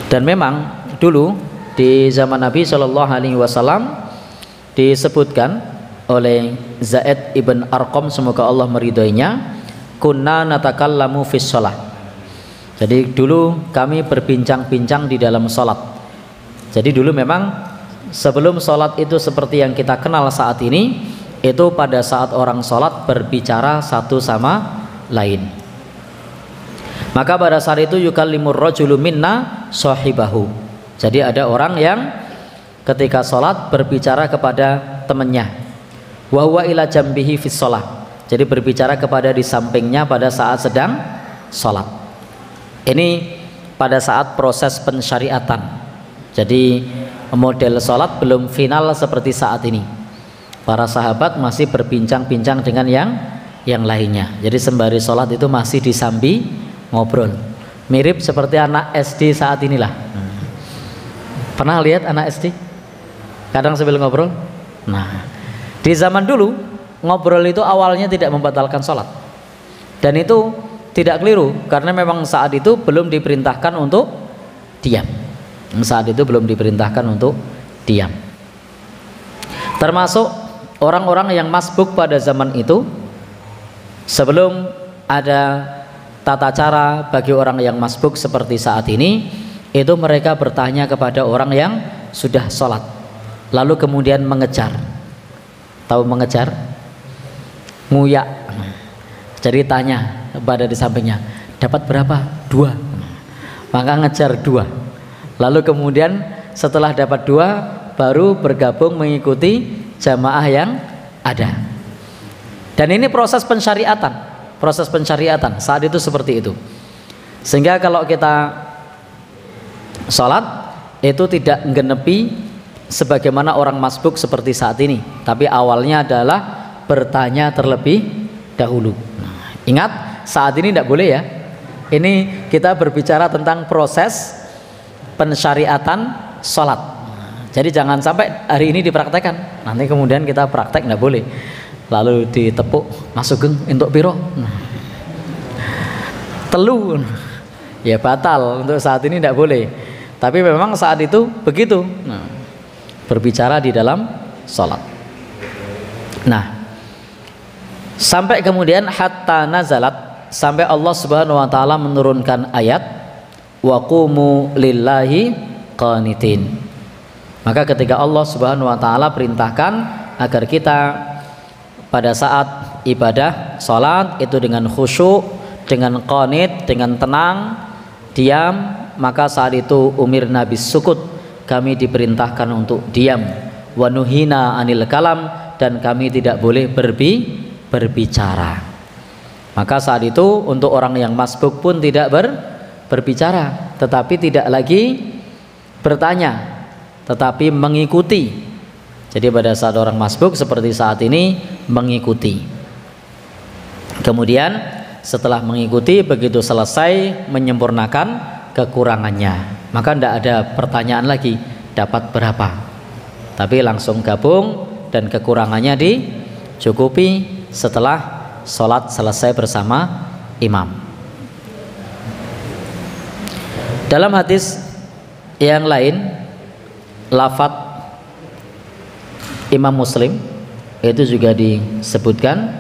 Dan memang dulu di zaman Nabi Shallallahu Alaihi Wasallam disebutkan oleh Zaid ibn Arqam, semoga Allah meridhoinya, kunna natakallamu fis shalah. Jadi dulu kami berbincang-bincang di dalam sholat. Jadi dulu memang sebelum sholat itu seperti yang kita kenal saat ini, itu pada saat orang sholat berbicara satu sama lain. Maka pada saat itu yukallimur rajulu minna sahibahu. Jadi ada orang yang ketika sholat berbicara kepada temannya. Wa huwa ila jambihi fis shalah. Jadi berbicara kepada di sampingnya pada saat sedang sholat. Ini pada saat proses pensyariatan. Jadi model sholat belum final seperti saat ini. Para sahabat masih berbincang-bincang dengan yang lainnya. Jadi sembari sholat itu masih disambi ngobrol. Mirip seperti anak SD saat inilah. Pernah lihat anak SD? Kadang sambil ngobrol. Nah, di zaman dulu ngobrol itu awalnya tidak membatalkan sholat. Dan itu tidak keliru, karena memang saat itu belum diperintahkan untuk diam. Saat itu belum diperintahkan untuk diam. Termasuk orang-orang yang masbuk pada zaman itu, sebelum ada tata cara bagi orang yang masbuk seperti saat ini, itu mereka bertanya kepada orang yang sudah sholat, lalu kemudian mengejar. Tahu mengejar? Nguyak. Jadi tanya pada di sampingnya, dapat berapa? 2. Maka ngejar 2. Lalu kemudian setelah dapat 2 baru bergabung mengikuti jamaah yang ada. Dan ini proses pensyariatan. Proses pensyariatan saat itu seperti itu. Sehingga kalau kita sholat itu tidak menggenepi sebagaimana orang masbuk seperti saat ini, tapi awalnya adalah bertanya terlebih dahulu. Ingat, saat ini tidak boleh ya. Ini kita berbicara tentang proses pensyariatan sholat. Jadi jangan sampai hari ini dipraktekkan, nanti kemudian kita praktek tidak boleh. Lalu ditepuk, masuk geng untuk piro, telu, ya batal. Untuk saat ini tidak boleh. Tapi memang saat itu begitu. Berbicara di dalam sholat. Nah, sampai kemudian hatta nazalat, sampai Allah Subhanahu wa taala menurunkan ayat wa qumu lillahi qanitin. Maka ketika Allah Subhanahu wa taala perintahkan agar kita pada saat ibadah salat itu dengan khusyuk, dengan qanit, dengan tenang, diam, maka saat itu umirna bis sukut, kami diperintahkan untuk diam, wa nuhina anil kalam, dan kami tidak boleh berbicara. Maka saat itu untuk orang yang masbuk pun tidak berbicara, tetapi tidak lagi bertanya, tetapi mengikuti. Jadi pada saat orang masbuk seperti saat ini mengikuti. Kemudian setelah mengikuti, begitu selesai menyempurnakan kekurangannya, maka tidak ada pertanyaan lagi dapat berapa, tapi langsung gabung dan kekurangannya dicukupi setelah sholat selesai bersama imam. Dalam hadis yang lain, lafadz Imam Muslim itu juga disebutkan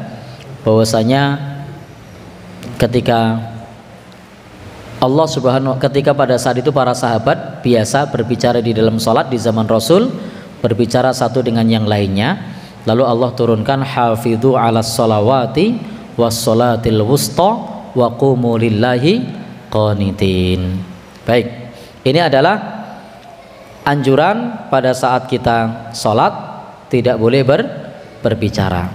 bahwasanya ketika Allah ketika pada saat itu para sahabat biasa berbicara di dalam sholat di zaman Rasul, berbicara satu dengan yang lainnya, lalu Allah turunkan hafidhu ala sholawati was sholatil wusta wa qumu lillahi qanitin. Baik, ini adalah anjuran pada saat kita sholat tidak boleh berbicara.